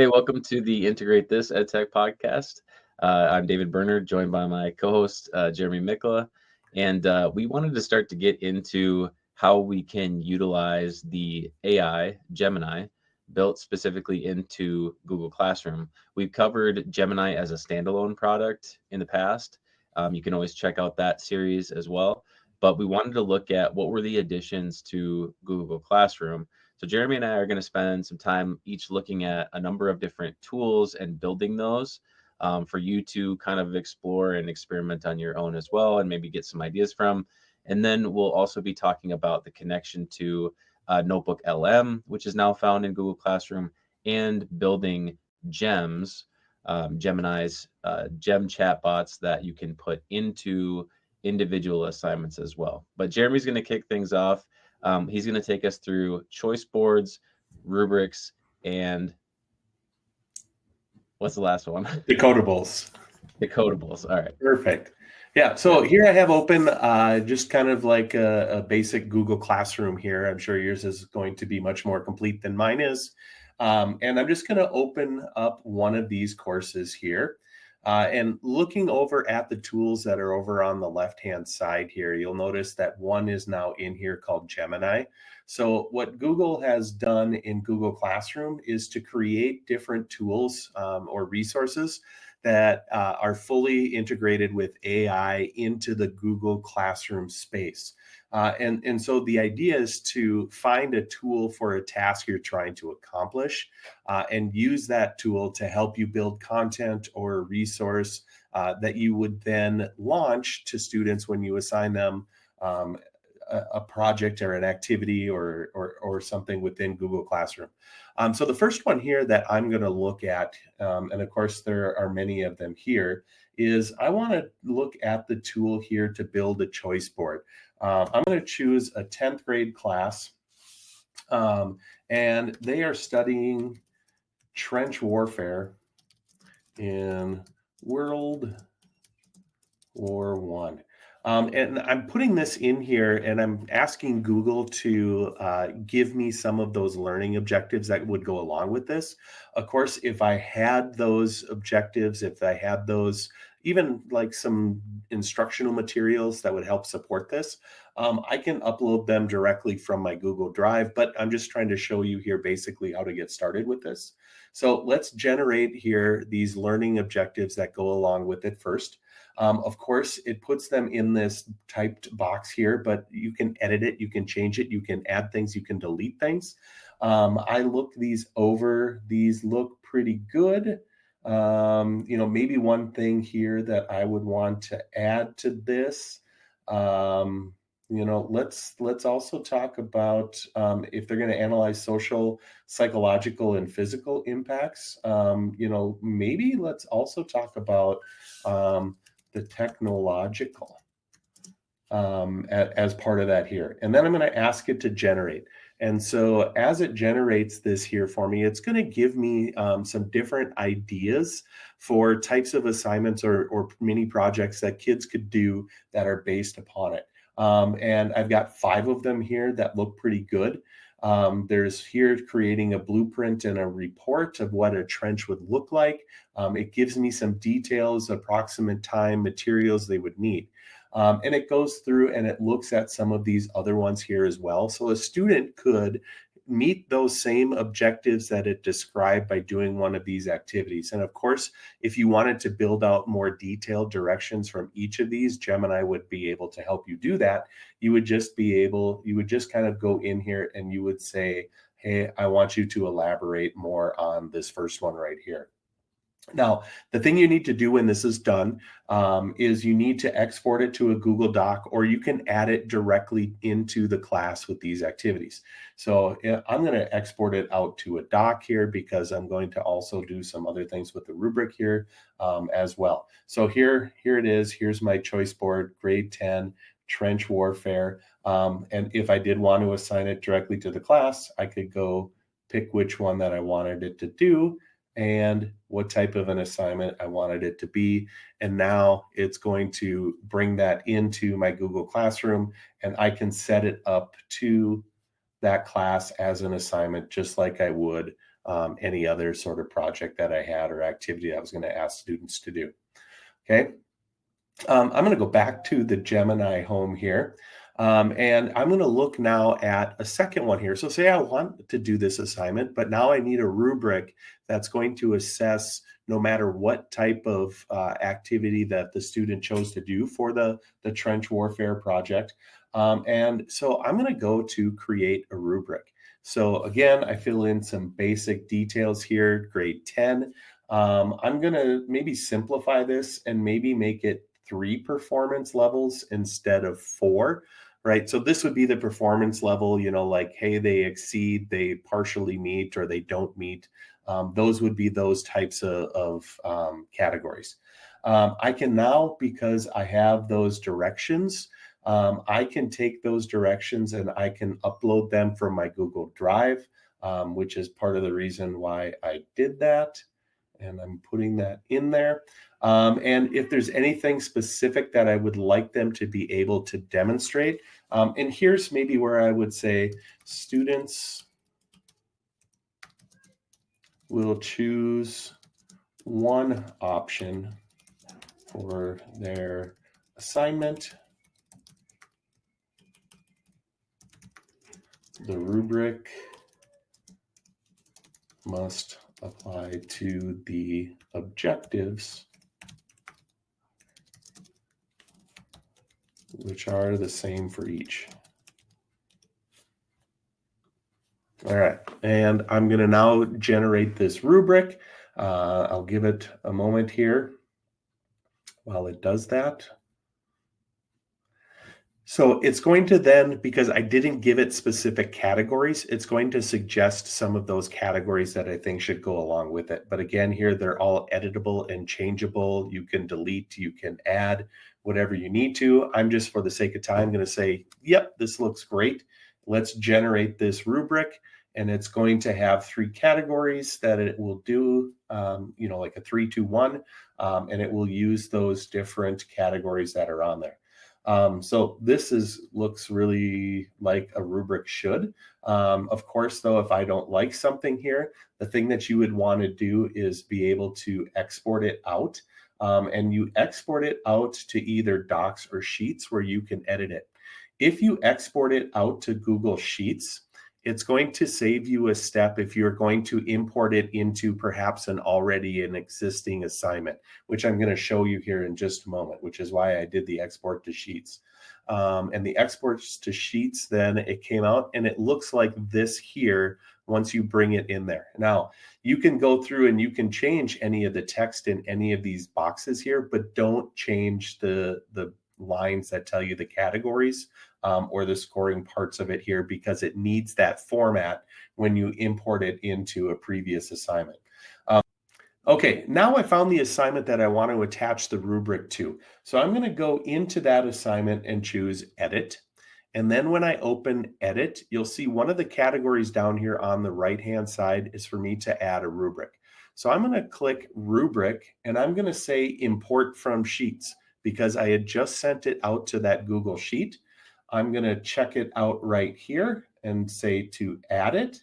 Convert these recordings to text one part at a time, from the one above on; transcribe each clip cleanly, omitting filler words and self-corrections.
Hey, welcome to the Integrate This EdTech podcast. I'm David Berner, joined by my co-host, Jeremy Mikla. And we wanted to start to get into how we can utilize the AI, Gemini, built specifically into Google Classroom. We've covered Gemini as a standalone product in the past. You can always check out that series as well. But we wanted to look at what were the additions to Google Classroom. So Jeremy and I are going to spend some time each looking at a number of different tools and building those for you to kind of explore and experiment on your own as well, and maybe get some ideas from. And then we'll also be talking about the connection to NotebookLM, which is now found in Google Classroom, and building gems, Gemini's gem chatbots that you can put into individual assignments as well. But Jeremy's going to kick things off. He's going to take us through choice boards, rubrics, and what's the last one? Decodables. Decodables. All right. Perfect. Yeah, so here I have open just kind of like a basic Google Classroom here. I'm sure yours is going to be much more complete than mine is. And I'm just going to open up one of these courses here. And looking over at the tools that are over on the left-hand side here, you'll notice that one is now in here called Gemini. So what Google has done in Google Classroom is to create different tools or resources that are fully integrated with AI into the Google Classroom space. And so the idea is to find a tool for a task you're trying to accomplish and use that tool to help you build content or a resource that you would then launch to students when you assign them a project or an activity or something within Google Classroom. So the first one here that I'm going to look at, and of course there are many of them here, is I want to look at the tool here to build a choice board. I'm going to choose a 10th grade class, and they are studying trench warfare in World War I. And I'm putting this in here and I'm asking Google to give me some of those learning objectives that would go along with this. Of course, if I had those objectives, if I had those, even like some instructional materials that would help support this, I can upload them directly from my Google Drive, but I'm just trying to show you here basically how to get started with this. So let's generate here these learning objectives that go along with it first. Of course, it puts them in this typed box here, but you can edit it, you can change it, you can add things, you can delete things. I looked these over, these look pretty good. Maybe one thing here that I would want to add to this, let's also talk about if they're going to analyze social, psychological, and physical impacts. Maybe let's also talk about the technological as part of that here. And then I'm going to ask it to generate. And so as it generates this here for me, it's going to give me some different ideas for types of assignments or mini projects that kids could do that are based upon it. And I've got 5 of them here that look pretty good. There's here creating a blueprint and a report of what a trench would look like. It gives me some details, approximate time, materials they would need. And it goes through and it looks at some of these other ones here as well. So a student could meet those same objectives that it described by doing one of these activities. And of course, if you wanted to build out more detailed directions from each of these, Gemini would be able to help you do that. You would just kind of go in here and you would say, hey, I want you to elaborate more on this first one right here. Now, the thing you need to do when this is done is you need to export it to a Google Doc, or you can add it directly into the class with these activities. So I'm going to export it out to a doc here because I'm going to also do some other things with the rubric here as well. So here it is. Here's my choice board, grade 10, trench warfare. And if I did want to assign it directly to the class, I could go pick which one that I wanted it to do and what type of an assignment I wanted it to be. And now it's going to bring that into my Google Classroom, and I can set it up to that class as an assignment, just like I would any other sort of project that I had or activity I was going to ask students to do. Okay. I'm going to go back to the Gemini home here. And I'm going to look now at a second one here. So say I want to do this assignment, but now I need a rubric that's going to assess no matter what type of activity that the student chose to do for the trench warfare project. And so I'm going to go to create a rubric. So again, I fill in some basic details here, grade 10. I'm going to maybe simplify this and maybe make it 3 performance levels instead of 4, right? So this would be the performance level, you know, like, hey, they exceed, they partially meet, or they don't meet. Those would be those types of categories. I can now, because I have those directions, I can take those directions and I can upload them from my Google Drive, which is part of the reason why I did that. And I'm putting that in there. And if there's anything specific that I would like them to be able to demonstrate, and here's maybe where I would say students will choose one option for their assignment. The rubric must apply to the objectives, which are the same for each. All right, and I'm going to now generate this rubric. I'll give it a moment here while it does that. So it's going to then, because I didn't give it specific categories, it's going to suggest some of those categories that I think should go along with it. But again, here, they're all editable and changeable. You can delete, you can add whatever you need to. I'm just, for the sake of time, going to say, yep, this looks great. Let's generate this rubric. And it's going to have 3 categories that it will do, you know, like a 3, 2, 1, and it will use those different categories that are on there. So this looks really like a rubric should. Of course, though, if I don't like something here, the thing that you would want to do is be able to export it out. And you export it out to either Docs or Sheets where you can edit it. If you export it out to Google Sheets, it's going to save you a step if you're going to import it into perhaps an existing assignment, which I'm going to show you here in just a moment, which is why I did the export to Sheets. And the exports to Sheets, then it came out and it looks like this here once you bring it in there. Now, you can go through and you can change any of the text in any of these boxes here, but don't change the lines that tell you the categories or the scoring parts of it here, because it needs that format when you import it into a previous assignment. Okay, now I found the assignment that I want to attach the rubric to. So I'm going to go into that assignment and choose Edit. And then when I open Edit, you'll see one of the categories down here on the right-hand side is for me to add a rubric. So I'm going to click Rubric, and I'm going to say Import from Sheets, because I had just sent it out to that Google Sheet. I'm going to check it out right here and say to add it.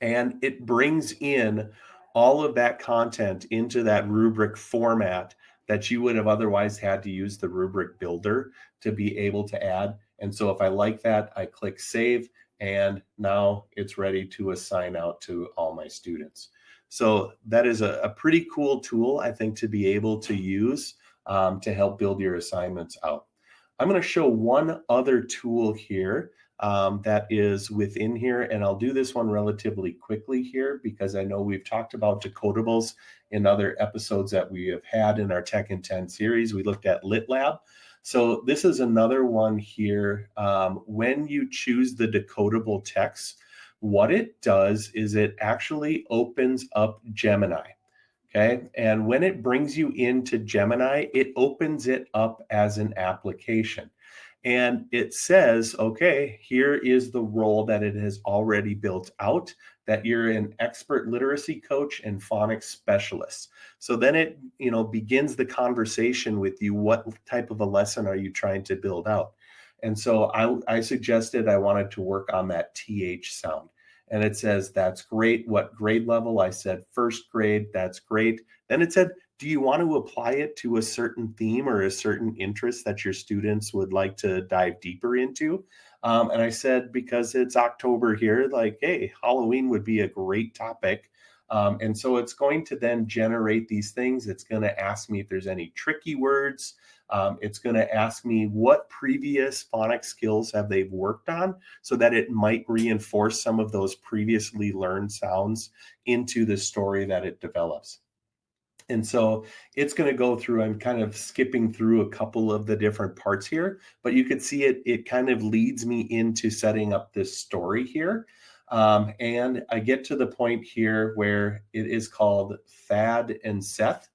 And it brings in all of that content into that rubric format that you would have otherwise had to use the rubric builder to be able to add. And so if I like that, I click Save, and now it's ready to assign out to all my students. So that is a pretty cool tool, I think, to be able to use to help build your assignments out. I'm going to show one other tool here that is within here, and I'll do this one relatively quickly here because I know we've talked about decodables in other episodes that we have had in our Tech in 10 series. We looked at LitLab. So this is another one here. When you choose the decodable text, what it does is it actually opens up Gemini. Okay, and when it brings you into Gemini, it opens it up as an application. And it says, okay, here is the role that it has already built out, that you're an expert literacy coach and phonics specialist. So then it, begins the conversation with you. What type of a lesson are you trying to build out? And so I suggested I wanted to work on that TH sound. And it says, that's great. What grade level? I said, first grade. That's great. Then it said, do you want to apply it to a certain theme or a certain interest that your students would like to dive deeper into? And I said, because it's October here, like, hey, Halloween would be a great topic. And so it's going to then generate these things. It's going to ask me if there's any tricky words. It's going to ask me what previous phonics skills have they worked on, so that it might reinforce some of those previously learned sounds into the story that it develops. And so it's going to go through, I'm kind of skipping through a couple of the different parts here, but you can see it kind of leads me into setting up this story here. And I get to the point here where it is called Thad and Seth.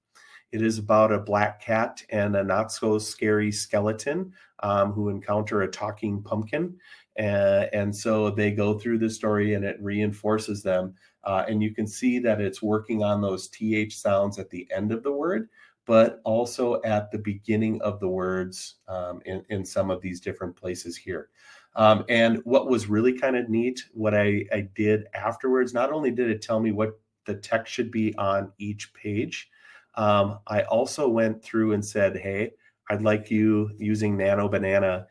It is about a black cat and a not so scary skeleton who encounter a talking pumpkin. And so they go through the story and it reinforces them. And you can see that it's working on those TH sounds at the end of the word, but also at the beginning of the words in some of these different places here. And what was really kind of neat, what I did afterwards, not only did it tell me what the text should be on each page, I also went through and said, hey, I'd like you using Nano Banana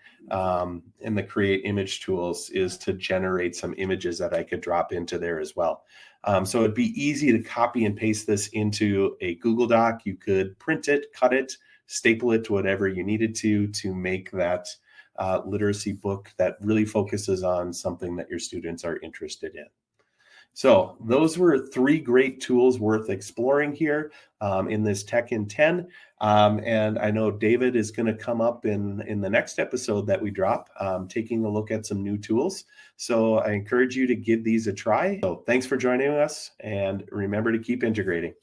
in the create image tools is to generate some images that I could drop into there as well. So it'd be easy to copy and paste this into a Google Doc. You could print it, cut it, staple it to whatever you needed to make that literacy book that really focuses on something that your students are interested in. So those were 3 great tools worth exploring here in this Tech in 10. And I know David is going to come up in the next episode that we drop, taking a look at some new tools. So I encourage you to give these a try. So thanks for joining us, and remember to keep integrating.